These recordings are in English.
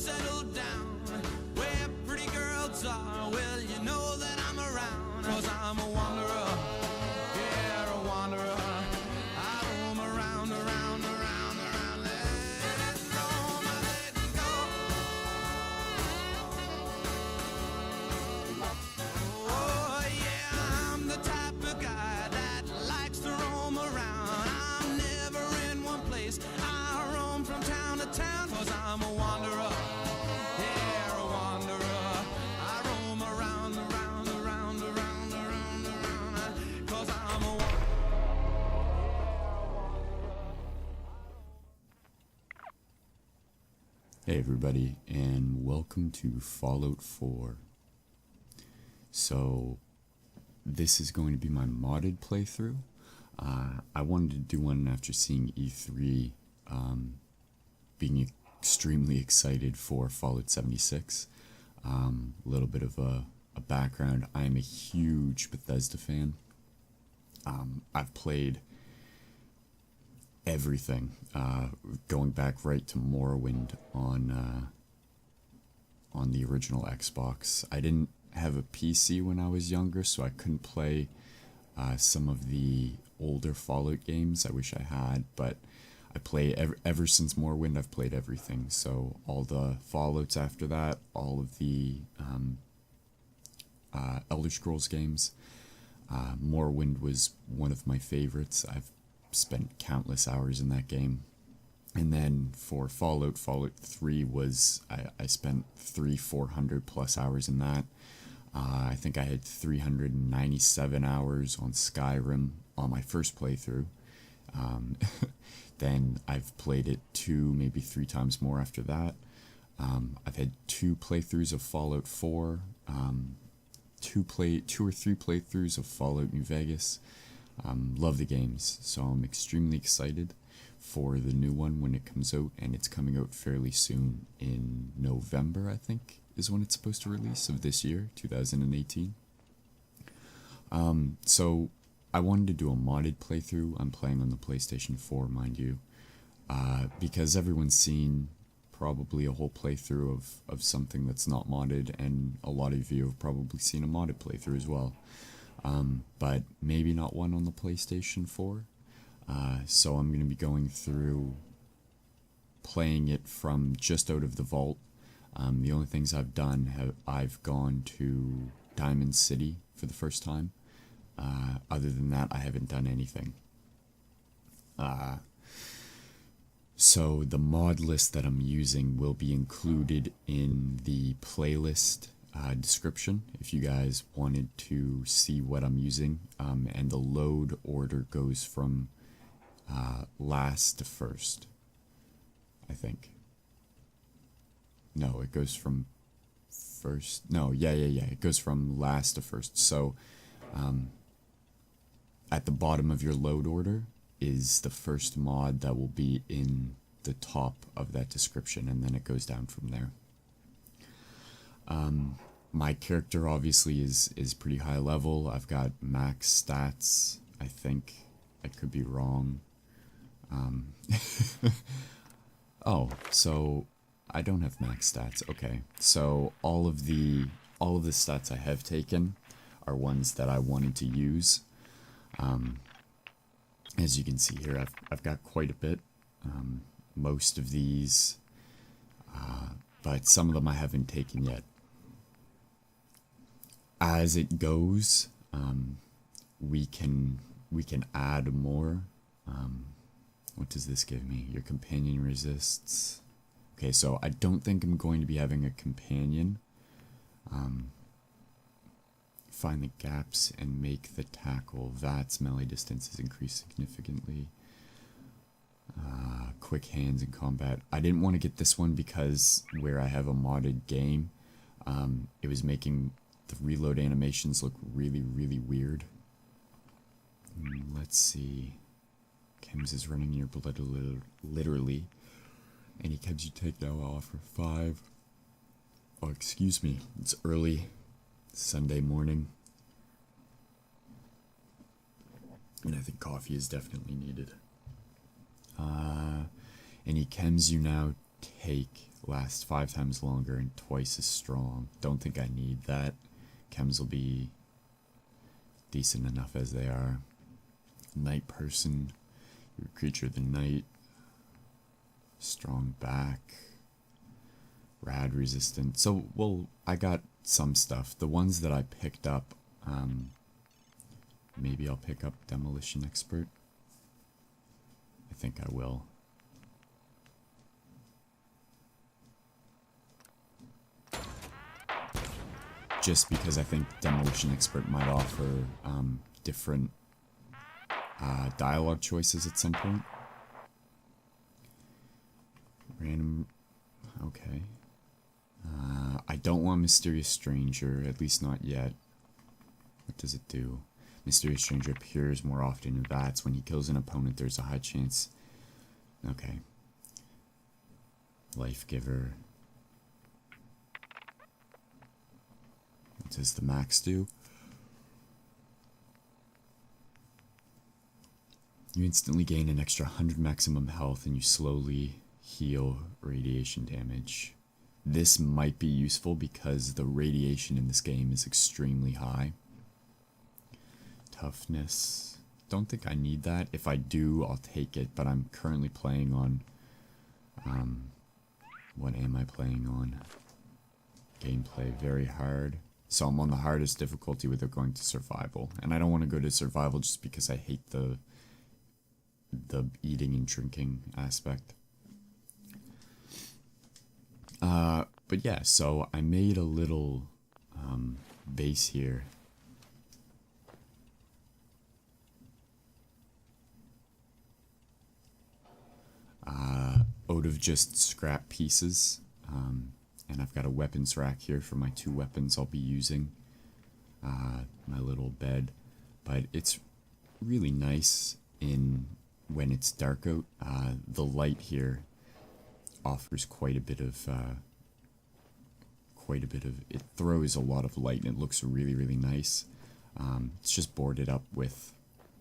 settle down where pretty girls are. Well, you know that I'm around, 'cause I'm a wanderer. Yeah, a wanderer. I roam around, around, around, around. Let it roam, let it go. Oh, yeah, I'm the type of guy that likes to roam around. I'm never in one place. I roam from town to town, 'cause I'm a wanderer. Yeah, a wanderer. I roam around, around, around, around, around, around, 'cause I'm a wanderer. Hey everybody, and welcome to Fallout 4. So, this is going to be my modded playthrough. I wanted to do one after seeing E3, being extremely excited for Fallout 76. A little bit of a background, I am a huge Bethesda fan. I've played everything, going back right to Morrowind on the original Xbox. I didn't have a PC when I was younger, so I couldn't play some of the older Fallout games. I wish I had, but I play ever since Morrowind. I've played everything. So all the Fallouts after that, all of the Elder Scrolls games. Morrowind was one of my favorites. I've spent countless hours in that game. And then for Fallout 3 was, I spent 400 plus hours in that. I think I had 397 hours on Skyrim on my first playthrough. Then I've played it 2, maybe 3 times more after that. I've had 2 playthroughs of Fallout 4, 2 or 3 playthroughs of Fallout New Vegas. Love the games, so I'm extremely excited for the new one when it comes out, and it's coming out fairly soon in November, I think, is when it's supposed to release, of this year, 2018. So I wanted to do a modded playthrough. I'm playing on the PlayStation 4, mind you, because everyone's seen probably a whole playthrough of something that's not modded, and a lot of you have probably seen a modded playthrough as well. But maybe not one on the PlayStation 4. So I'm going to be going through playing it from just out of the vault. The only things I've done, I've gone to Diamond City for the first time. Other than that, I haven't done anything. So the mod list that I'm using will be included in the playlist description if you guys wanted to see what I'm using. And the load order goes from last to first, I think. No, it goes from first. No, yeah. It goes from last to first. So, at the bottom of your load order is the first mod that will be in the top of that description, and then it goes down from there. My character obviously is pretty high level. I've got max stats, I think. I could be wrong. Oh, so I don't have max stats. Okay, so all of the stats I have taken are ones that I wanted to use. As you can see here, I've got quite a bit. Most of these, but some of them I haven't taken yet. As it goes, we can add more. What does this give me? Your companion resists. Okay, so I don't think I'm going to be having a companion. Find the gaps and make the tackle. That's melee distance is increased significantly. Quick hands in combat. I didn't want to get this one because where I have a modded game, it was making the reload animations look really, really weird. Let's see. Chems is running your blood literally. Any chems you take now I'll offer 5. Oh, excuse me. It's early Sunday morning. And I think coffee is definitely needed. Any chems you now take lasts 5 times longer and twice as strong. Don't think I need that. Chems will be decent enough as they are. Night person, your creature of the night, strong back, rad resistant. So, well, I got some stuff. The ones that I picked up, maybe I'll pick up Demolition Expert. I think I will. Just because I think Demolition Expert might offer different dialogue choices at some point. Random. Okay. I don't want Mysterious Stranger, at least not yet. What does it do? Mysterious Stranger appears more often in bats. When he kills an opponent, there's a high chance. Okay. Life Giver. What does the max do? You instantly gain an extra 100 maximum health and you slowly heal radiation damage. This might be useful because the radiation in this game is extremely high. Toughness. Don't think I need that. If I do, I'll take it, but I'm currently playing on... what am I playing on? Gameplay, very hard. So I'm on the hardest difficulty without going to survival. And I don't want to go to survival just because I hate the eating and drinking aspect. But yeah, so I made a little base here. Out of just scrap pieces. And I've got a weapons rack here for my 2 weapons I'll be using. My little bed. But it's really nice when it's dark out. The light here offers quite a bit of... it throws a lot of light and it looks really, really nice. It's just boarded up with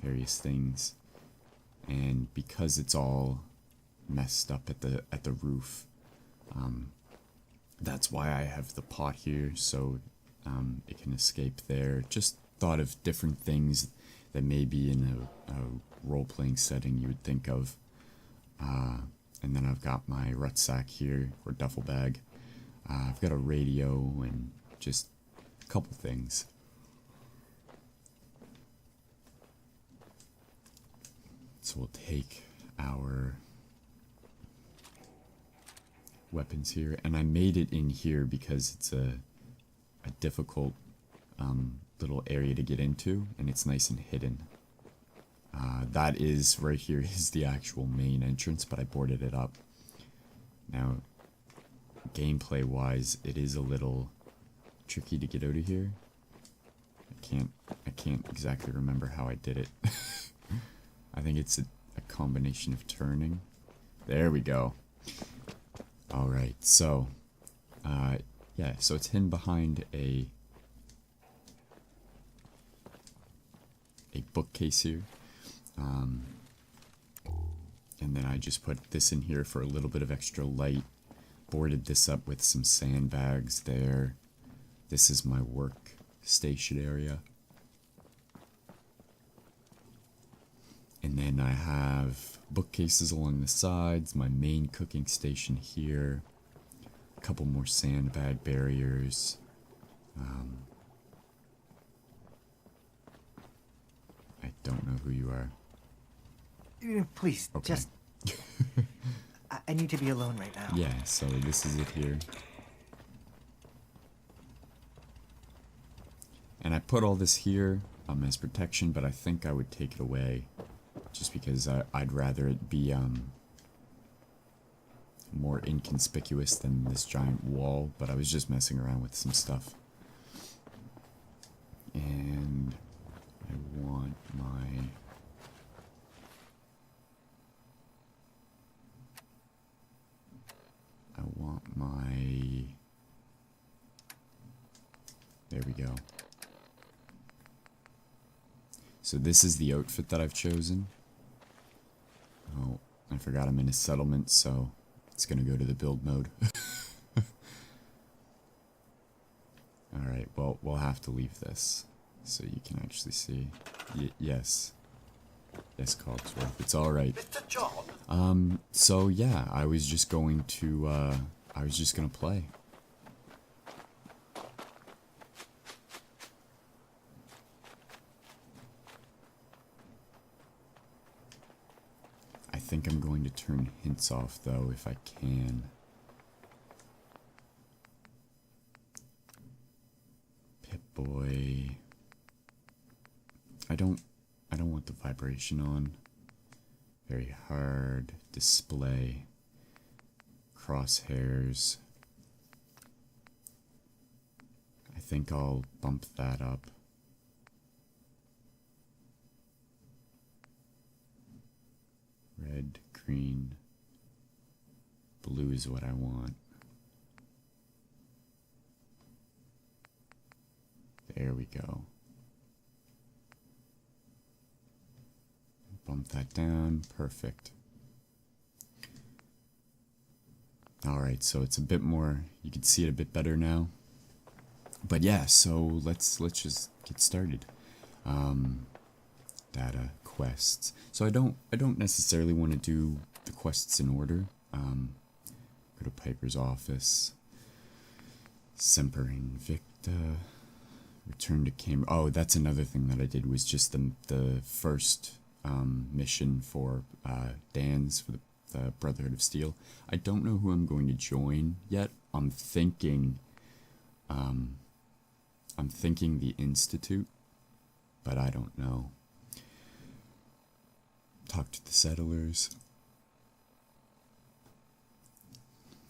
various things. And because it's all messed up at the roof, that's why I have the pot here, so it can escape there. Just thought of different things that maybe in a role-playing setting you would think of. And then I've got my rucksack here, or duffel bag. I've got a radio and just a couple things. So we'll take our weapons here, and I made it in here because it's a difficult little area to get into, and it's nice and hidden. That is, right here is the actual main entrance, but I boarded it up. Now, gameplay wise, it is a little tricky to get out of here. I can't exactly remember how I did it. I think it's a combination of turning. There we go. Alright, so, yeah, so it's hidden behind a bookcase here. And then I just put this in here for a little bit of extra light. Boarded this up with some sandbags there. This is my workstation area. And then I have bookcases along the sides, my main cooking station here, a couple more sandbag barriers. I don't know who you are. Please, Okay. just... I need to be alone right now. Yeah, so this is it here. And I put all this here as protection, but I think I would take it away. Just because I'd rather it be more inconspicuous than this giant wall, but I was just messing around with some stuff. And I want my... There we go. So this is the outfit that I've chosen. Oh, I forgot I'm in a settlement, so It's gonna go to the build mode. Alright, well, we'll have to leave this so you can actually see. Yes. Yes, Cogsworth, it's alright. Mr. John? So yeah, I was just going to, I was just gonna play. I think I'm going to turn hints off though, if I can. Pip-Boy. I don't want the vibration on. Very hard. Display. Crosshairs. I think I'll bump that up. Red, green, blue is what I want. There we go. Bump that down. Perfect. Alright, so it's a bit more, you can see it a bit better now. But yeah, so let's just get started. Data, quests. So I don't necessarily want to do the quests in order. Go to Piper's office. Semper Invicta. Return to Cambridge. Oh, that's another thing that I did, was just the first mission for Dan's, for the Brotherhood of Steel. I don't know who I'm going to join yet. I'm thinking the Institute, but I don't know. Talk to the settlers.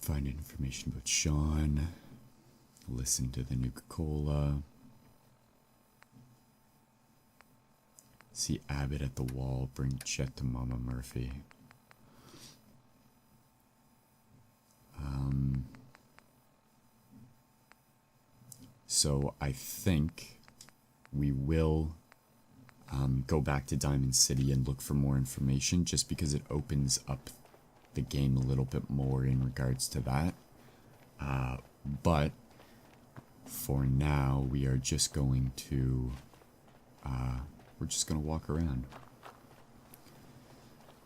Find information about Sean. Listen to the Nuka-Cola. See Abbott at the wall. Bring Chet to Mama Murphy. So I think we will go back to Diamond City and look for more information, just because it opens up the game a little bit more in regards to that. But for now, we are just going to walk around.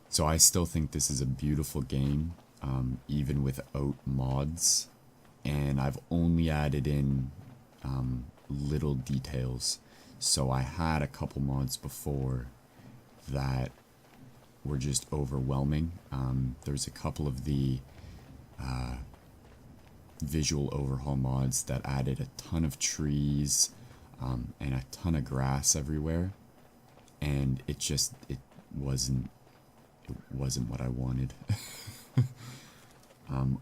So I still think this is a beautiful game, even without mods, and I've only added in little details. So I had a couple mods before that were just overwhelming. There's a couple of the visual overhaul mods that added a ton of trees and a ton of grass everywhere, and it wasn't what I wanted.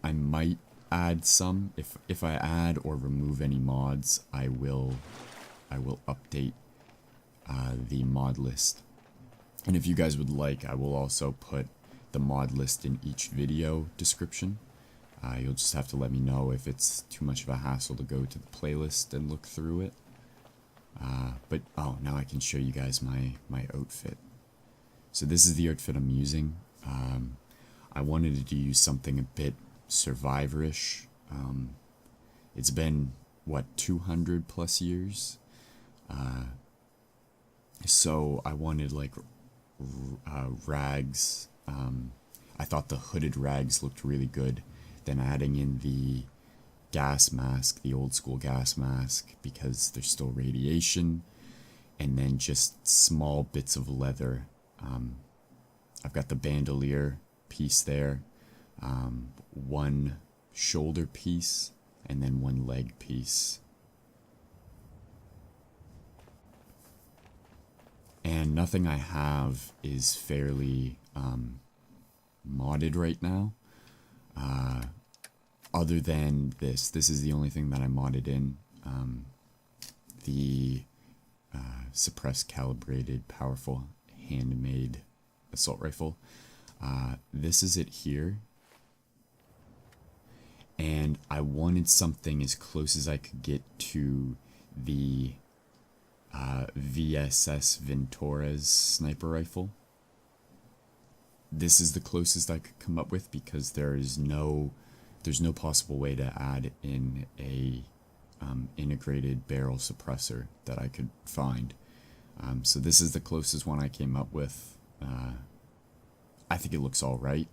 I might add some. If I add or remove any mods, I will update the mod list. And if you guys would like, I will also put the mod list in each video description. You'll just have to let me know if it's too much of a hassle to go to the playlist and look through it. But oh, now I can show you guys my outfit. So this is the outfit I'm using. I wanted to use something a bit survivorish. It's been, what, 200 plus years? So I wanted like rags. I thought the hooded rags looked really good. Then adding in the gas mask, the old school gas mask, because there's still radiation. And then just small bits of leather. I've got the bandolier piece there, one shoulder piece, and then one leg piece. And nothing I have is fairly modded right now, other than this. This is the only thing that I modded in, the suppressed calibrated powerful handmade assault rifle. This is it here, and I wanted something as close as I could get to the VSS Ventura's sniper rifle. this is the closest I could come up with because there's no possible way to add in a integrated barrel suppressor that I could find. So this is the closest one I came up with. I think it looks all right.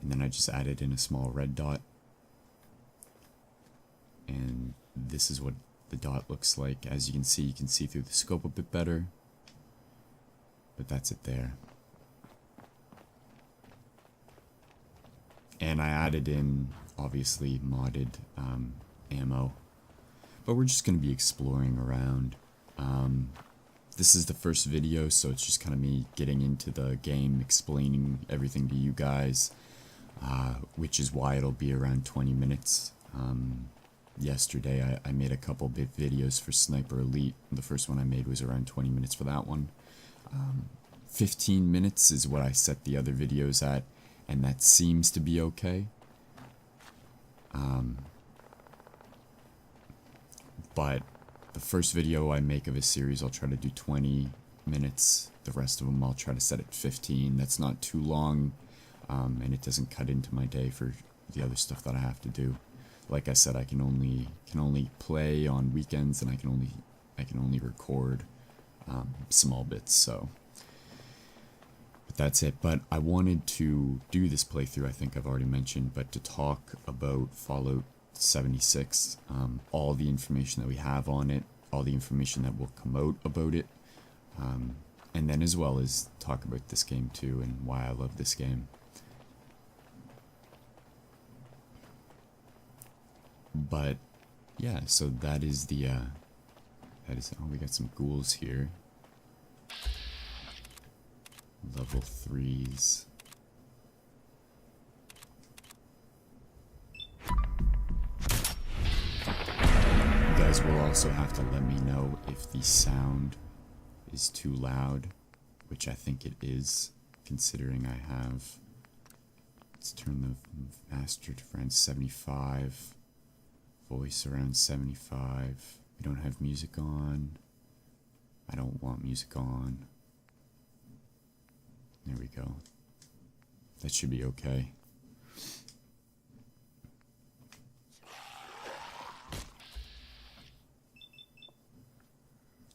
And then I just added in a small red dot. And this is what the dot looks like. As you can see through the scope a bit better. But that's it there. And I added in, obviously, modded ammo. But we're just going to be exploring around. This is the first video, so it's just kind of me getting into the game, explaining everything to you guys. Which is why it'll be around 20 minutes. Yesterday I made a couple bit videos for Sniper Elite. The first one I made was around 20 minutes for that one. 15 minutes is what I set the other videos at, and that seems to be okay. But the first video I make of a series, I'll try to do 20 minutes. The rest of them I'll try to set at 15. That's not too long, and it doesn't cut into my day for the other stuff that I have to do. Like I said, I can only play on weekends, and I can only record small bits. So, but that's it. But I wanted to do this playthrough. I think I've already mentioned, but to talk about Fallout 76, all the information that we have on it, all the information that will come out about it, and then as well as talk about this game too and why I love this game. But yeah, so that is oh, we got some ghouls here. Level 3s. You guys will also have to let me know if the sound is too loud, which I think it is, considering I have. Let's turn the master to around 75. Voice around 75. We don't have music on. I don't want music on. There we go. That should be okay.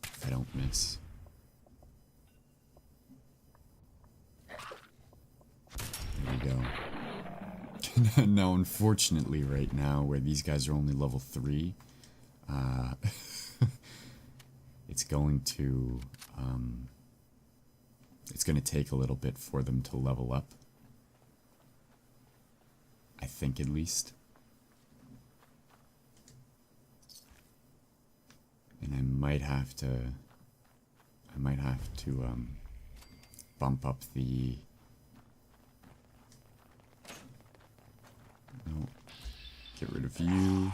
If I don't miss. There we go. Now, unfortunately, right now, where these guys are only level 3, it's going to take a little bit for them to level up. I think, at least. And I might have to bump up the. No. Get rid of you.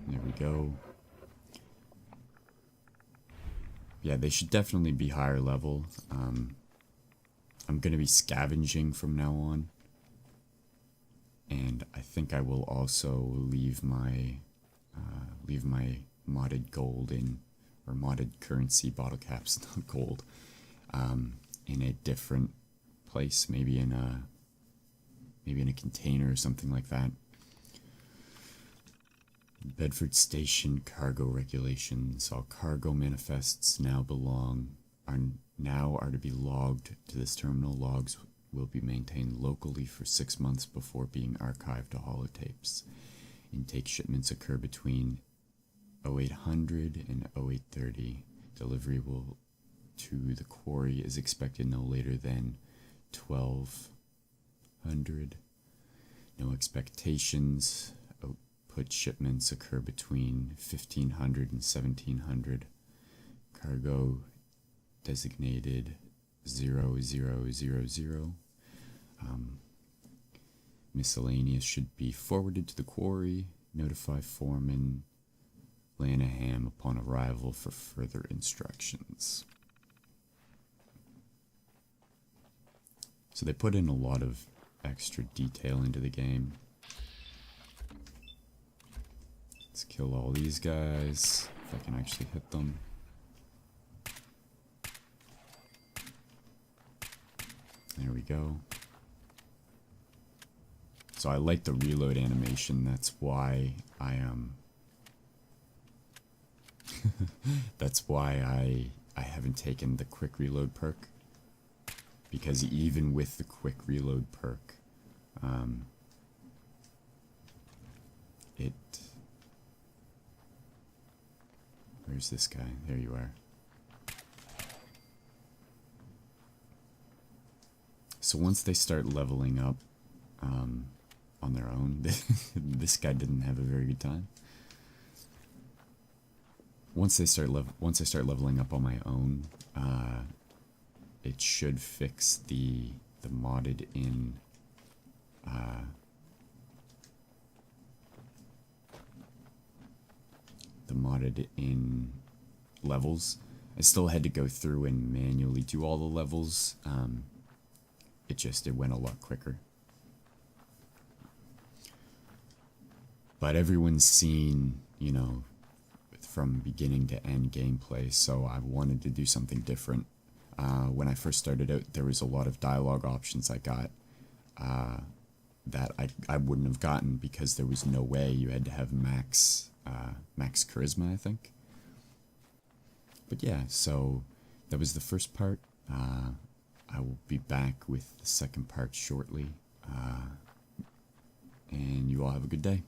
There we go. Yeah, they should definitely be higher level. I'm going to be scavenging from now on. And I think I will also leave my modded gold in, or modded currency bottle caps, not gold, in a different place, maybe in a container or something like that. Bedford Station cargo regulations. All cargo manifests now are to be logged to this terminal. Logs will be maintained locally for 6 months before being archived to holotapes. Intake shipments occur between 0800 and 0830. Delivery to the quarry is expected no later than 1200. No expectations. Output shipments occur between 1500 and 1700. Cargo designated 0000. Miscellaneous should be forwarded to the quarry. Notify foreman Lanaham upon arrival for further instructions. So they put in a lot of extra detail into the game. Let's kill all these guys, if I can actually hit them. There we go. So I like the reload animation. That's why I that's why I haven't taken the quick reload perk, because even with the quick reload perk, where's this guy? There you are. So once they start leveling up on their own, this guy didn't have a very good time. Once I start leveling up on my own, it should fix the modded in levels. I still had to go through and manually do all the levels. It went a lot quicker. But everyone's seen, you know, from beginning to end gameplay, so I wanted to do something different. When I first started out, there was a lot of dialogue options I got that I wouldn't have gotten, because there was no way. You had to have max charisma, I think. But yeah, so that was the first part. I will be back with the second part shortly. And you all have a good day.